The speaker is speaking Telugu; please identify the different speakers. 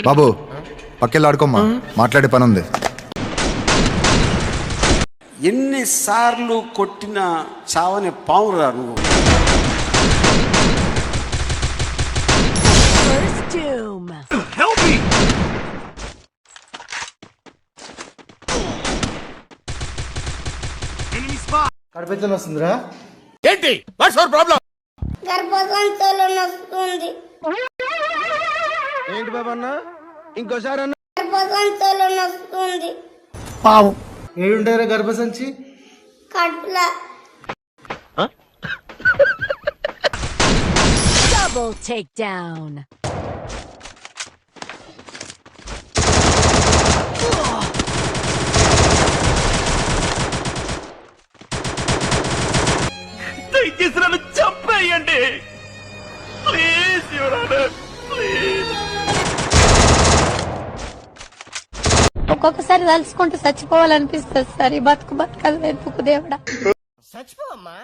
Speaker 1: బాబు పక్కెళ్ళి ఆడుకోమ్మా, మాట్లాడే పని ఉంది.
Speaker 2: ఎన్నిసార్లు కొట్టిన చావని పావురా నువ్వు.
Speaker 3: కడుపెత్తన వస్తుందిరా.
Speaker 4: ఏంటి వాట్స్ యువర్ ప్రాబ్లం?
Speaker 5: గర్భసంచిలో నొస్తుంది.
Speaker 4: ఏంటి బాబా అన్న, ఇంకోసారి అన్న.
Speaker 5: గర్భసంచిలో నొస్తుంది.
Speaker 3: పావు ఏడుంటారా గర్భసంచి?
Speaker 5: కడుపులా.
Speaker 6: Double takedown.
Speaker 4: దయచేసి నన్ను చంపేయండి ప్లీజ్, యువర్ ఆనర్ ప్లీజ్.
Speaker 6: ఒక్కొక్కసారి తలుచుకుంటూ చచ్చిపోవాలనిపిస్తుంది సార్. ఈ బతుకు బతకదు ఎందుకు దేవుడా?
Speaker 4: చచ్చిపోమ్మా.